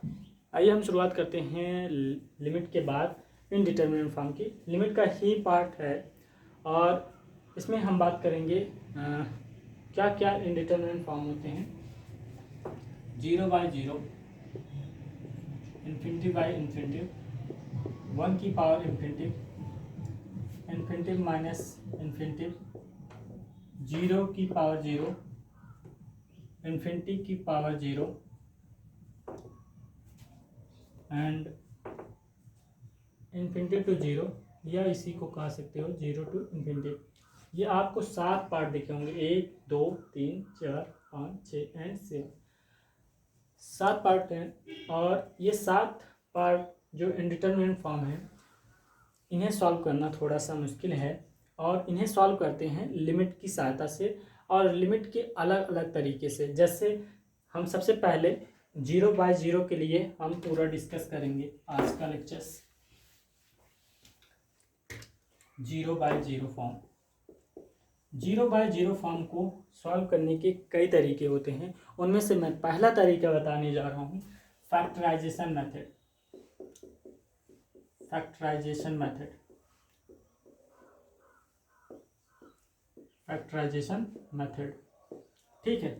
आइए हम शुरुआत करते हैं लिमिट के बाद इनडिटरमिनेट फॉर्म की। लिमिट का ही पार्ट है और इसमें हम बात करेंगे क्या क्या इनडिटरमिनेट फॉर्म होते हैं। 0/0, इन्फिनिटी बाई इन्फिनिटी, 1 की power infinity, infinity minus infinity, 0 की पावर 0, इन्फिनिटी की पावर 0 एंड इन्फिनिटी टू 0, या इसी को कह सकते हो 0 टू इन्फिनिटी। ये आपको 7 पार्ट दिखे होंगे, 1 2 3 4 5 6 एंड 7, 7 पार्ट हैं। और ये 7 पार्ट जो इनडिटरमिनेट फॉर्म है, इन्हें सॉल्व करना थोड़ा सा मुश्किल है और इन्हें सॉल्व करते हैं लिमिट की सहायता से और लिमिट के अलग अलग तरीके से। जैसे हम सबसे पहले 0/0 के लिए हम पूरा डिस्कस करेंगे आज का लेक्चर्स। 0/0 फॉर्म, 0/0 फॉर्म को सॉल्व करने के कई तरीके होते हैं। उनमें से मैं पहला तरीका बताने जा रहा हूँ, factorisation method. Factorisation method, factorisation method, ठीक है।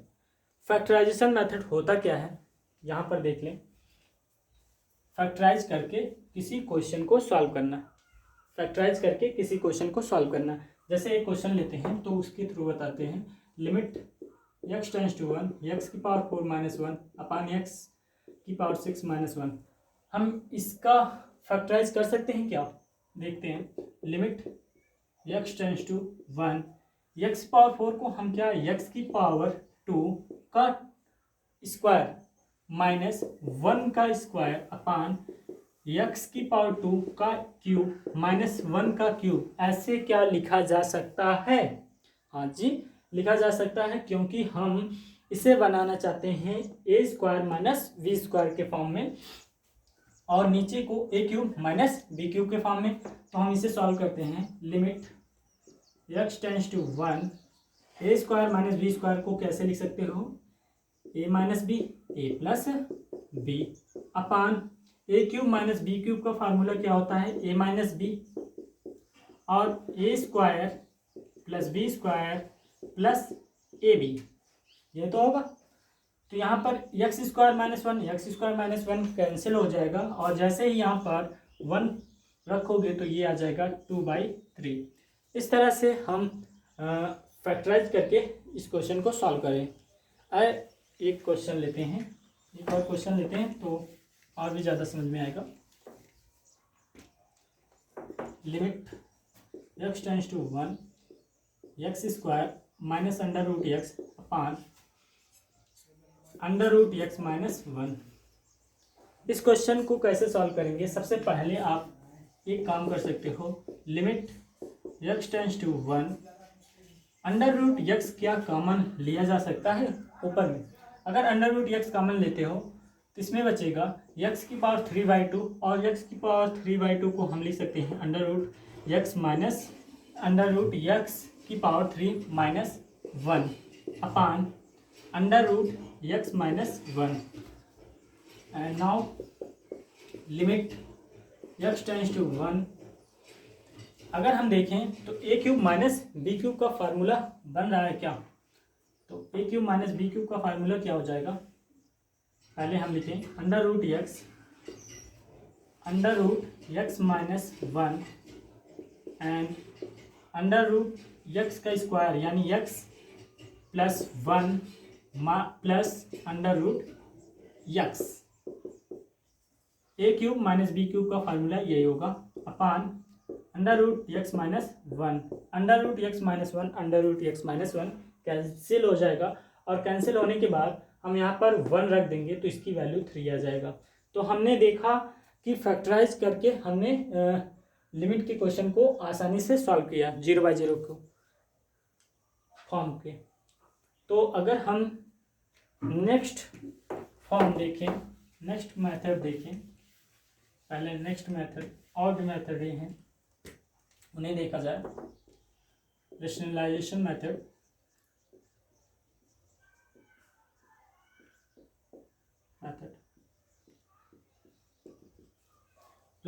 फैक्टराइजेशन मेथड होता क्या है, यहाँ पर देख लें। फैक्टराइज करके किसी क्वेश्चन को सॉल्व करना, फैक्टराइज करके किसी क्वेश्चन को सॉल्व करना। जैसे एक क्वेश्चन लेते हैं तो उसके थ्रू बताते हैं। Limit x tends to 1, x की पावर 4 माइनस 1 अपान x की पावर 6 माइनस 1। हम इसका फैक्टराइज कर सकते हैं क्या, देखते हैं। Limit x tends to 1, x की पावर 4 को हम क्या, x की पावर 2 का स्क्वायर माइनस 1 का स्क्वायर अपान x की पावर 2 का क्यूब माइनस 1 का क्यूब, ऐसे क्या लिखा जा सकता है। हाँ जी, लिखा जा सकता है, क्योंकि हम इसे बनाना चाहते हैं a square minus B square के फॉर्म में और नीचे को a cube minus B cube के फॉर्म में। तो हम इसे सॉल्व करते हैं। Limit x tends to 1, a square minus B square को कैसे लिख सकते हो, a minus B, a plus B upon A cube minus B cube का फार्मूला क्या होता है, ए माइनस बी, और A square plus B square plus A B, ये तो होगा। तो यहाँ पर x square minus 1, x square minus 1 cancel हो जाएगा और जैसे ही यहाँ पर 1 रखोगे तो ये आ जाएगा 2/3। इस तरह से हम फैक्टराइज करके इस क्वेश्चन को सॉल्व करें। एक क्वेश्चन लेते हैं, एक और क्वेश्चन लेते हैं तो और भी ज़्यादा समझ में आएगा। Limit x tends to 1, x square minus under root x upon under root x minus 1। इस क्वेश्चन को कैसे सॉल्व करेंगे, सबसे पहले आप एक काम कर सकते हो। Limit x tends to 1, under root x क्या कॉमन लिया जा सकता है ऊपर में। अगर अंडर रूट एक्स कॉमन लेते हो तो इसमें बचेगा x की पावर 3/2 और x की पावर 3/2 को हम लिख सकते हैं under root x minus under root X की power 3 minus 1 upon under root x minus 1। And now limit x tends to 1, अगर हम देखें तो A cube minus B cube का फार्मूला बन रहा है क्या, तो A cube minus B cube का फार्मूला क्या हो जाएगा। पहले हम लिखें under root x minus 1 and under root X का स्क्वायर यानी x plus 1 plus under root X. A cube minus B cube का फार्मूला यही होगा upon under root x minus 1, under root x minus 1, under root x minus 1 cancel हो जाएगा और cancel होने के बाद हम यहाँ पर 1 रख देंगे तो इसकी वैल्यू 3 आ जाएगा। तो हमने देखा कि फैक्टराइज करके हमने लिमिट के क्वेश्चन को आसानी से सॉल्व किया 0/0 को फॉर्म के। तो अगर हम नेक्स्ट फॉर्म देखें, नेक्स्ट मेथड देखें, पहले नेक्स्ट मेथड और भी मेथड हैं उन्हें देखा जाए। रेशनलाइजेशन मेथड,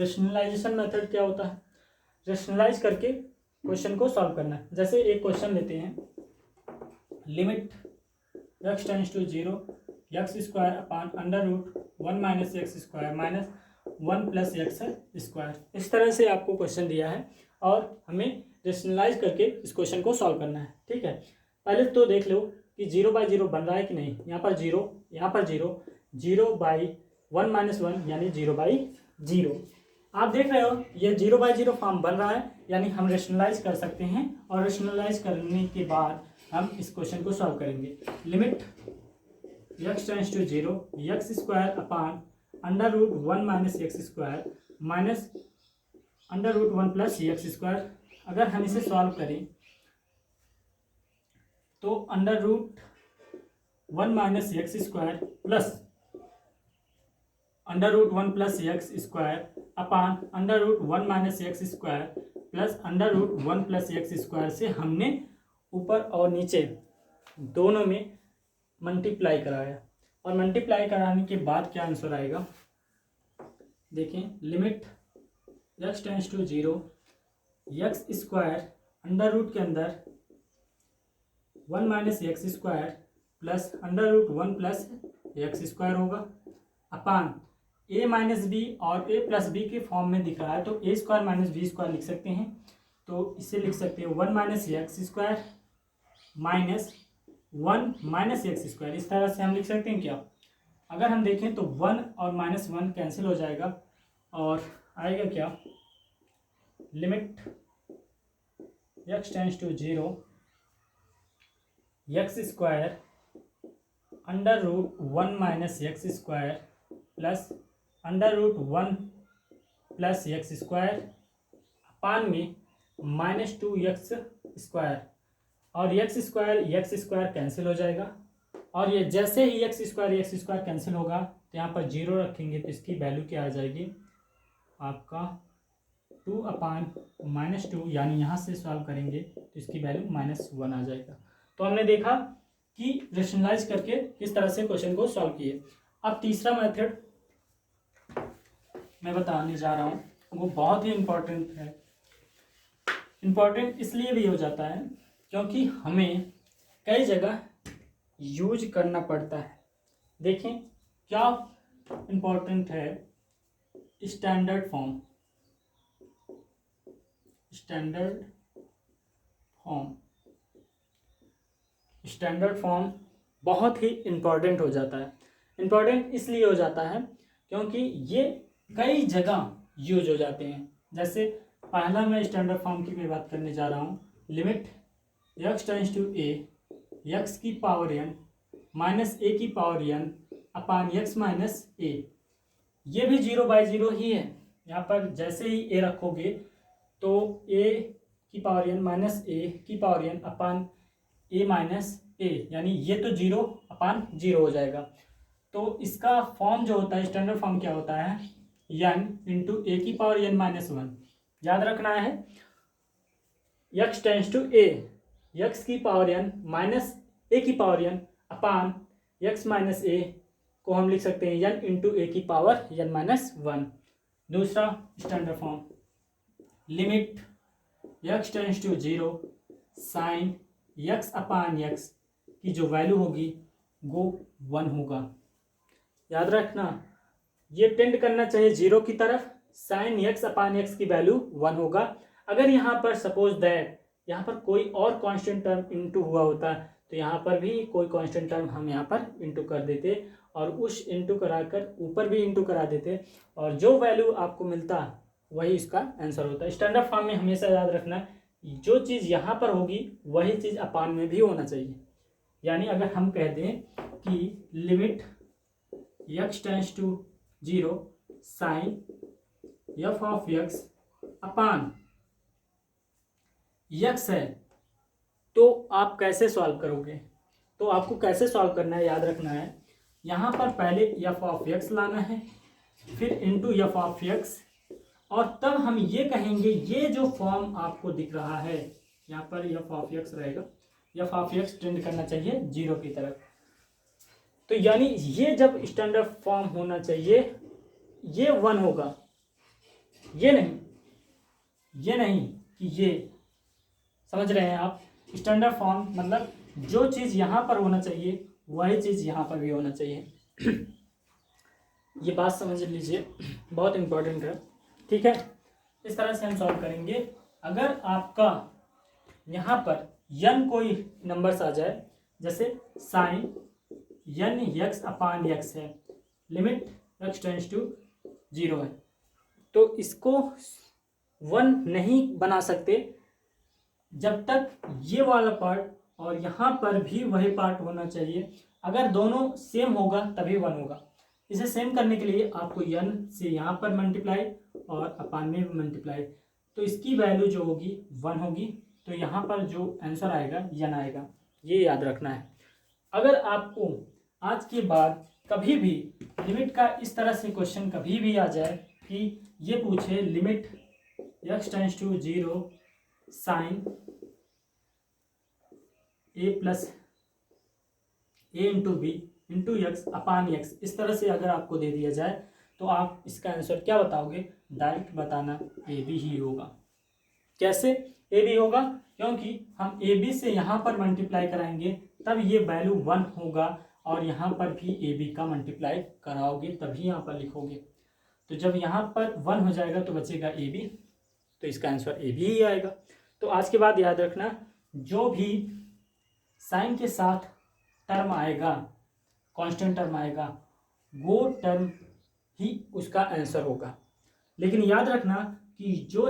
रेशनलाइजेशन मेथड क्या होता है? रेशनलाइज करके क्वेश्चन को सॉल्व करना है। जैसे एक क्वेश्चन लेते हैं, limit x tends to 0 x square upon under root 1 minus x square minus 1 plus x square. इस तरह से आपको क्वेश्चन दिया है और हमें रेशनलाइज करके इस क्वेश्चन को सॉल्व करना है। ठीक है, पहले तो देख लो कि 0/0 बन रहा है कि नहीं। यहाँ पर 0, यहाँ पर 0, 0/1 माइनस 1 यानी 0/0। आप देख रहे हो ये 0/0 फॉर्म बन रहा है, यानी हम रेशनलाइज कर सकते हैं और रेशनलाइज करने के बाद हम इस क्वेश्चन को सॉल्व करेंगे। Limit x tends to 0 x square upon under root 1 minus x square minus under root 1 plus x square. अगर हम इसे सॉल्व करें तो under root 1 minus x square plus under root 1 plus x square upon under root 1 minus x square plus under root 1 plus x square से हमने ऊपर और नीचे दोनों में मल्टीप्लाई कराया और मल्टीप्लाई कराने के बाद क्या आंसर आएगा देखें। Limit x tends to 0 x square under root के अंदर 1 minus x square plus under root 1 plus x square होगा अपान a माइनस बी और a प्लस बी के फॉर्म में दिख रहा है तो a square minus B square लिख सकते हैं। तो इसे लिख सकते हैं 1 minus x square minus 1 minus x square. इस तरह से हम लिख सकते हैं क्या। अगर हम देखें तो 1 और -1 कैंसिल हो जाएगा और आएगा क्या, limit x tends to 0 x square under root 1 minus x square plus under root 1 plus x square upon में -2x स्क्वायर और एक्स स्क्वायर कैंसिल हो जाएगा और ये जैसे ही एक्स स्क्वायर कैंसिल होगा तो यहाँ पर 0 रखेंगे तो इसकी वैल्यू क्या आ जाएगी आपका 2/-2, यानी यहाँ से सॉल्व करेंगे तो इसकी वैल्यू -1 आ जाएगा। तो हमने देखा कि रेशनलाइज करके किस तरह से क्वेश्चन को सॉल्व किए। अब तीसरा मेथड मैं बताने जा रहा हूँ, वो बहुत ही इम्पोर्टेंट है। इम्पोर्टेंट इसलिए भी हो जाता है क्योंकि हमें कई जगह यूज करना पड़ता है। देखें क्या इम्पोर्टेंट है, स्टैंडर्ड फॉर्म। स्टैंडर्ड फॉर्म बहुत ही इम्पोर्टेंट हो जाता है। इम्पोर्टेंट इसलिए हो जाता है क्योंकि ये कई जगह यूज हो जाते हैं। जैसे पहला मैं स्टैंडर्ड फॉर्म की बात करने जा रहा हूँ, limit x tends to a x की पावर n माइनस a की power n upon x minus a। ये भी 0/0 ही है। यहाँ पर जैसे ही a रखोगे तो a की पावर n माइनस a की power n upon a minus a, यानी ये तो 0/0 हो जाएगा। तो इसका फॉर्म जो होता है, स्टैंडर्ड फॉर्म क्या होता है, n इंटू a की पावर n माइनस 1। याद रखना है x tends to a x की पावर n माइनस a की power n upon x minus a को हम लिख सकते हैं n इंटू a की पावर n माइनस 1। दूसरा standard form, limit x tends to 0 sine x upon x की जो वैल्यू होगी वो 1 होगा। याद रखना ये टेंड करना चाहिए 0 की तरफ। साइन x अपान x की वैल्यू 1 होगा। अगर यहाँ पर सपोज दैट यहाँ पर कोई और कांस्टेंट टर्म इनटू हुआ होता तो यहाँ पर भी कोई कांस्टेंट टर्म हम यहाँ पर इनटू कर देते और उस इनटू कराकर ऊपर भी इनटू करा देते और जो वैल्यू आपको मिलता वही इसका आंसर होता है। स्टैंडर्ड फॉर्म में हमेशा याद रखना जो चीज़ यहाँ पर होगी वही चीज़ अपान में भी होना चाहिए। यानी अगर हम कह दें कि limit x tends to 0 sine f of x upon x है तो आप कैसे सॉल्व करोगे। तो आपको कैसे सॉल्व करना है याद रखना है, यहाँ पर पहले f ऑफ x लाना है फिर इंटू f ऑफ x और तब हम ये कहेंगे ये जो फॉर्म आपको दिख रहा है यहाँ पर f ऑफ x रहेगा, f ऑफ x टेंड करना चाहिए 0 की तरफ। तो यानी ये जब स्टैंडर्ड फॉर्म होना चाहिए ये 1 होगा, ये नहीं कि ये, समझ रहे हैं आप। स्टैंडर्ड फॉर्म मतलब जो चीज़ यहाँ पर होना चाहिए वही चीज़ यहाँ पर भी होना चाहिए। ये बात समझ लीजिए, बहुत इंपॉर्टेंट है, ठीक है। इस तरह से हम सॉल्व करेंगे। अगर आपका यहाँ पर n कोई नंबर्स आ जाए, जैसे sign n x upon x है, लिमिट x टेंड्स टू 0 है, तो इसको 1 नहीं बना सकते जब तक ये वाला पार्ट और यहाँ पर भी वही पार्ट होना चाहिए। अगर दोनों सेम होगा तभी 1 होगा। इसे सेम करने के लिए आपको n से यहाँ पर मल्टीप्लाई और अपान में भी मल्टीप्लाई, तो इसकी वैल्यू जो होगी 1 होगी। तो यहाँ पर जो आंसर आएगा n आएगा, ये याद रखना है। अगर आपको आज के बाद कभी भी लिमिट का इस तरह से क्वेश्चन कभी भी आ जाए कि ये पूछे limit x tends to 0 sine a plus a into b into x upon x, इस तरह से अगर आपको दे दिया जाए तो आप इसका आंसर क्या बताओगे? डायरेक्ट बताना ए बी ही होगा। कैसे ए बी होगा? क्योंकि हम ए बी से यहाँ पर मल्टीप्लाई कराएंगे तब ये वैल्यू 1 होगा, और यहाँ पर भी ए बी का मल्टीप्लाई कराओगे तभी यहाँ पर लिखोगे। तो जब यहाँ पर 1 हो जाएगा तो बचेगा ए बी, तो इसका आंसर ए बी ही आएगा। तो आज के बाद याद रखना, जो भी साइन के साथ टर्म आएगा, कांस्टेंट टर्म आएगा, वो टर्म ही उसका आंसर होगा। लेकिन याद रखना कि जो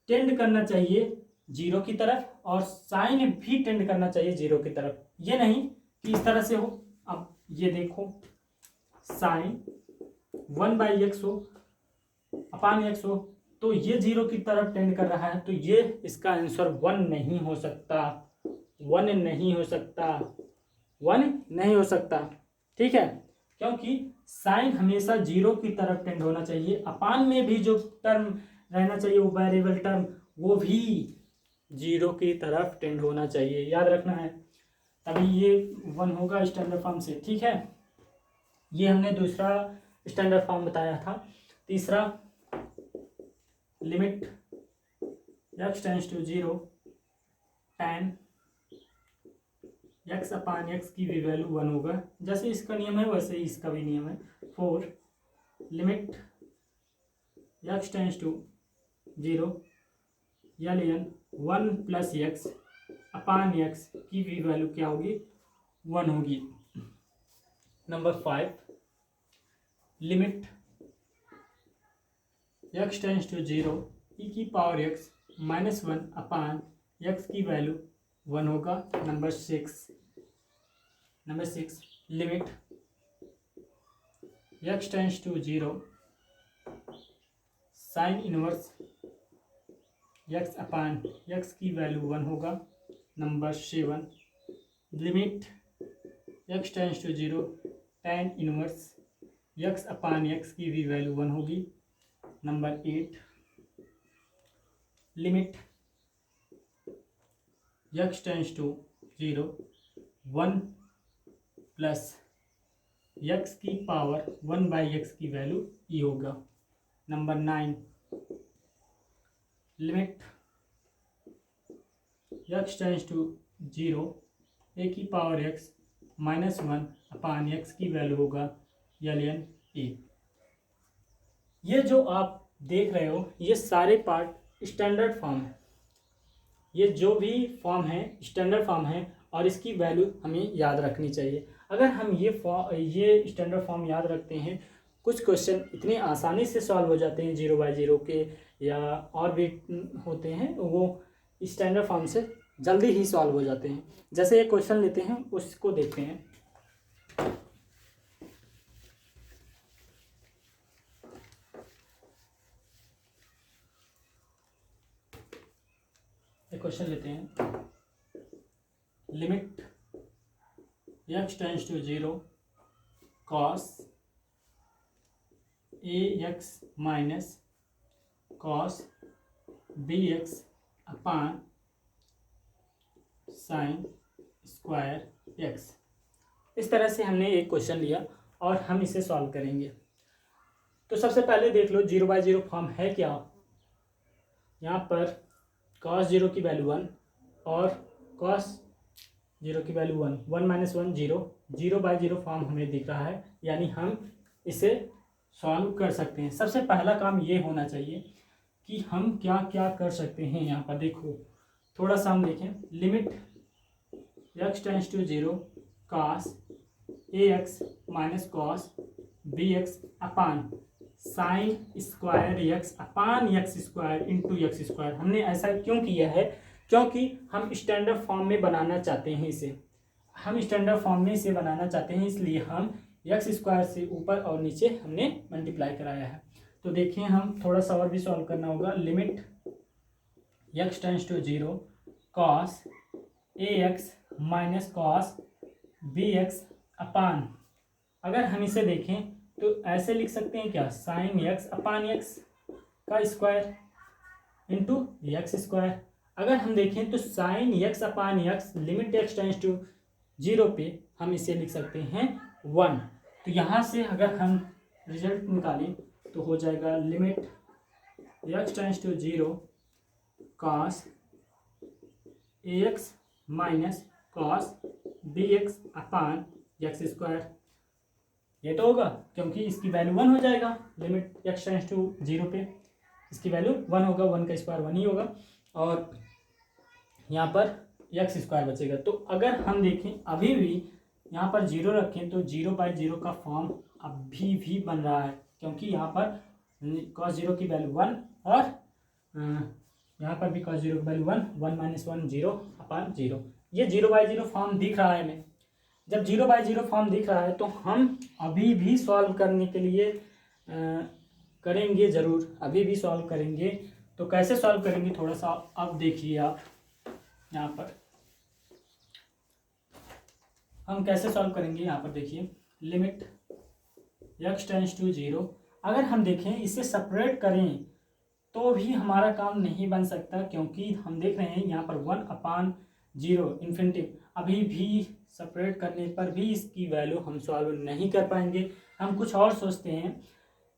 टेंड करना चाहिए 0 की तरफ, और साइन भी टेंड करना चाहिए 0 की तरफ। ये नहीं कि इस तरह से हो। अब ये देखो, साइन 1/x हो अपान x हो, तो ये 0 की तरफ टेंड कर रहा है, तो ये इसका आंसर 1 नहीं हो सकता, 1 नहीं हो सकता, 1 नहीं हो सकता, ठीक है। क्योंकि साइन हमेशा 0 की तरफ टेंड होना चाहिए। अपान में भी जो टर्म रहना चाहिए, वो वेरिएबल टर्म, वो भी 0 की तरफ टेंड होना चाहिए, याद रखना है, तभी ये 1 होगा स्टैंडर्ड फॉर्म से, ठीक है। ये हमने दूसरा स्टैंडर्ड फॉर्म बताया था। तीसरा, limit x tends to 0 tan x upon x की भी वैल्यू 1 होगा। जैसे इसका नियम है वैसे ही इसका भी नियम है। 4, limit x tends to 0 ln 1 plus x upon x की भी वैल्यू क्या होगी? 1 होगी। Number 5, limit x tends to 0 e की power x minus 1 upon x की वैल्यू 1 होगा। Number 6, limit x tends to 0 sine inverse x upon x की value 1 होगा। Number 7, limit x tends to 0 tan inverse x upon x की भी value 1 होगी। Number 8, limit x tends to 0 1 plus x की power 1/x की value e होगा। Number 9, limit x tends to 0 a की power x minus 1 upon x की value होगा ln a। ये जो आप देख रहे हो ये सारे पार्ट स्टैंडर्ड फॉर्म है। ये जो भी फॉर्म है स्टैंडर्ड फॉर्म है, और इसकी वैल्यू हमें याद रखनी चाहिए। अगर हम ये स्टैंडर्ड फॉर्म याद रखते हैं, कुछ क्वेश्चन इतने आसानी से सॉल्व हो जाते हैं 0/0 के, या और भी होते हैं, वो स्टैंडर्ड फॉर्म से जल्दी ही सॉल्व हो जाते हैं। जैसे एक क्वेश्चन लेते हैं, उसको देखते हैं। एक क्वेश्चन लेते हैं, limit x tends to 0 cos ax minus cos bx upon sine square x। इस तरह से हमने एक क्वेश्चन लिया और हम इसे सॉल्व करेंगे। तो सबसे पहले देख लो 0/0 फॉर्म है क्या। यहाँ पर cos 0 की वैल्यू 1 और cos 0 की वैल्यू 1, 1 माइनस 1 0, 0/0 फॉर्म हमें दिख रहा है, यानी हम इसे सॉल्व कर सकते हैं। सबसे पहला काम ये होना चाहिए कि हम क्या क्या कर सकते हैं। यहाँ पर देखो, थोड़ा सा हम देखें, limit x tends to 0 cos ax minus cos bx upon sine square x upon x square into x square. हमने ऐसा क्यों किया है? क्योंकि हम स्टैंडर्ड फॉर्म में बनाना चाहते हैं इसे, हम स्टैंडर्ड फॉर्म में इसे बनाना चाहते हैं, इसलिए हम एक्स स्क्वायर से ऊपर और नीचे हमने मल्टीप्लाई कराया है। तो देखिए, हम थोड़ा सा और भी सॉल्व करना होगा। Limit x tends to 0 cos ax minus cos bx upon, अगर हम इसे देखें तो ऐसे लिख सकते हैं क्या, साइन x अपान एक्स का स्क्वायर इंटू एक्स स्क्वायर। अगर हम देखें तो sine x upon x limit x tends to 0 पे हम इसे लिख सकते हैं 1। तो यहाँ से अगर हम रिजल्ट निकालें तो हो जाएगा limit x tends to 0 cos ax minus cos bx upon x square. ये तो होगा क्योंकि इसकी वैल्यू 1 हो जाएगा, लिमिट x टेंस टू 0 पे इसकी वैल्यू 1 होगा, 1 का स्क्वायर 1 ही होगा, और यहाँ पर एक्स स्क्वायर बचेगा। तो अगर हम देखें अभी भी यहाँ पर 0 रखें तो 0/0 का फॉर्म अभी भी बन रहा है, क्योंकि यहाँ पर cos 0 की वैल्यू 1 और यहाँ पर भी cos 0 की वैल्यू 1, 1 माइनस 1 0 अपान 0। ये 0/0 फॉर्म दिख रहा है हमें। जब 0/0 फॉर्म दिख रहा है तो हम अभी भी सॉल्व करने के लिए करेंगे, ज़रूर अभी भी सॉल्व करेंगे। तो कैसे सॉल्व करेंगे थोड़ा सा अब देखिए आप, यहाँ पर हम कैसे सॉल्व करेंगे। यहाँ पर देखिए, लिमिट x टेंस टू 0, अगर हम देखें इसे सेपरेट करें तो भी हमारा काम नहीं बन सकता, क्योंकि हम देख रहे हैं यहाँ पर 1/0 इन्फिनिटिव, अभी भी सेपरेट करने पर भी इसकी वैल्यू हम सॉल्व नहीं कर पाएंगे। हम कुछ और सोचते हैं,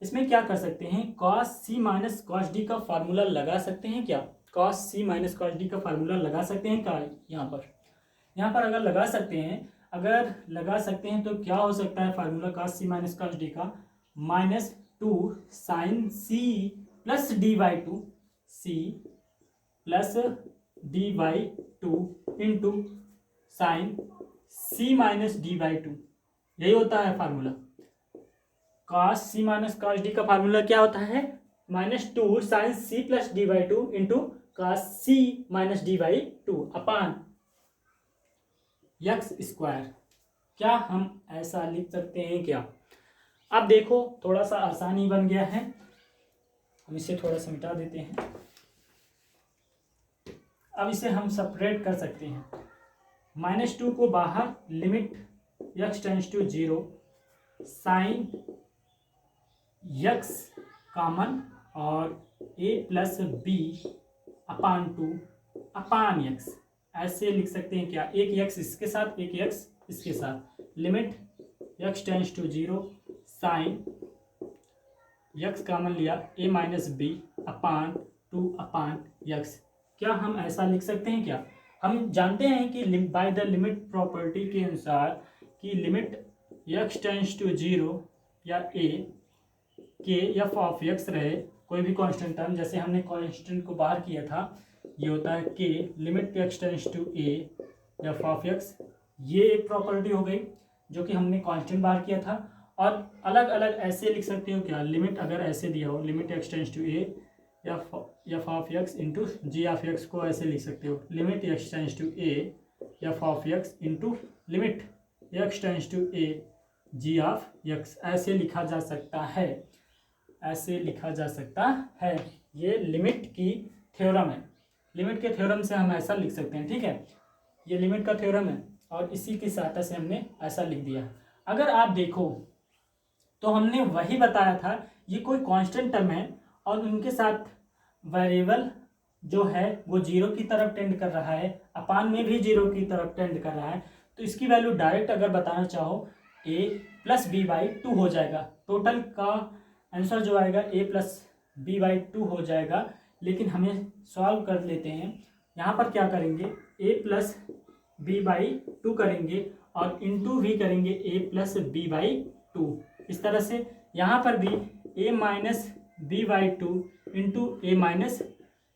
इसमें क्या कर सकते हैं, cos c minus cos d का फार्मूला लगा सकते हैं क्या, cos c minus cos d का फार्मूला लगा सकते हैं क्या। यहाँ पर अगर लगा सकते हैं तो क्या हो सकता है formula cos c minus cos d का, -2 sin c plus d/2 c plus d/2 into sine c minus d/2, यही होता है formula. cos c minus cos d का फार्मूला क्या होता है, -2 sin c plus d/2 into cos c minus d/2 अपान x square. क्या हम ऐसा लिख सकते हैं क्या? अब देखो थोड़ा सा आसानी बन गया है, हम इसे थोड़ा सा मिटा देते हैं। अब इसे हम सेपरेट कर सकते हैं, -2 को बाहर, limit x tends to 0 sine x common और a plus b upon 2 upon x, ऐसे लिख सकते हैं क्या, एक x इसके साथ एक x इसके साथ, limit x tends to 0 sine x common लिया a minus b upon 2 upon x। क्या हम ऐसा लिख सकते हैं क्या? हम जानते हैं कि बाय द लिमिट प्रॉपर्टी के अनुसार कि लिमिट x टेंस टू 0 या a के f ऑफ x रहे, कोई भी कांस्टेंट टर्म, जैसे हमने कांस्टेंट को बाहर किया था, ये होता है k limit x tends to a f of x। ये एक प्रॉपर्टी हो गई जो कि हमने कांस्टेंट बाहर किया था। और अलग अलग ऐसे लिख सकते हो क्या, लिमिट अगर ऐसे दिया हो, limit x tends to a f of x into g of x को ऐसे लिख सकते हो, limit x tends to a f of x into limit x tends to a g of x, ऐसे लिखा जा सकता है, ऐसे लिखा जा सकता है। ये लिमिट की थ्योरम है, लिमिट के थ्योरम से हम ऐसा लिख सकते हैं, ठीक है। ये लिमिट का थ्योरम है और इसी की सहायता से हमने ऐसा लिख दिया। अगर आप देखो तो हमने वही बताया था, ये कोई कांस्टेंट टर्म है और उनके साथ वेरिएबल जो है वो 0 की तरफ टेंड कर रहा है, अपान में भी 0 की तरफ टेंड कर रहा है, तो इसकी वैल्यू डायरेक्ट अगर बताना चाहो a प्लस b/2 हो जाएगा। टोटल का आंसर जो आएगा a प्लस b/2 हो जाएगा, लेकिन हमें सॉल्व कर लेते हैं। यहाँ पर क्या करेंगे, a plus b by two करेंगे और इंटू भी करेंगे a plus b by two. इस तरह से यहाँ पर भी a minus b by two into a minus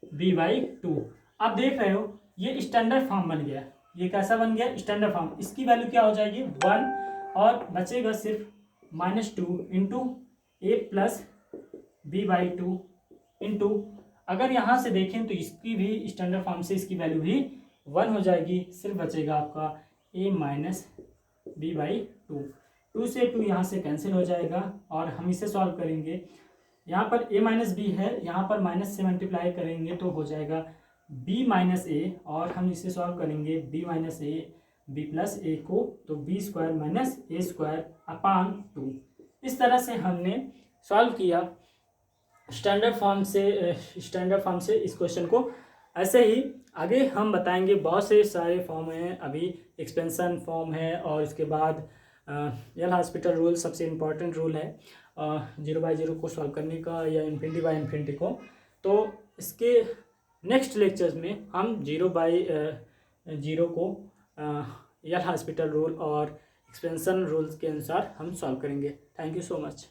b by two. आप देख रहे हो ये स्टैंडर्ड फॉर्म बन गया। ये कैसा बन गया, स्टैंडर्ड फॉर्म। इसकी वैल्यू क्या हो जाएगी 1 और बचेगा सिर्फ -2 into a plus b by two into, अगर यहाँ से देखें तो इसकी भी स्टैंडर्ड फॉर्म से इसकी वैल्यू भी 1 हो जाएगी। सिर्फ बचेगा आपका a minus b by two. 2 से 2 यहाँ से कैंसिल हो जाएगा और हम इसे सॉल्व करेंगे। यहाँ पर a माइनस बी है, यहाँ पर माइनस से मल्टीप्लाई करेंगे तो हो जाएगा b माइनस ए, और हम इसे सॉल्व करेंगे b minus A B plus A को, तो B square minus A square upon 2। इस तरह से हमने सॉल्व किया स्टैंडर्ड फॉर्म से इस क्वेश्चन को। ऐसे ही आगे हम बताएंगे बहुत से सारे फॉर्म हैं, अभी एक्सपेंशन फॉर्म है और इसके बाद एल हॉस्पिटल रूल सबसे इम्पॉर्टेंट रूल है 0/0 को सॉल्व करने का या इन्फिनिटी बाय इन्फिनिटी को। तो इसके नेक्स्ट लेक्चर्स में हम 0/0 को एल हॉस्पिटल रूल और एक्सपेंशन रूल्स के अनुसार हम सॉल्व करेंगे। Thank you so much.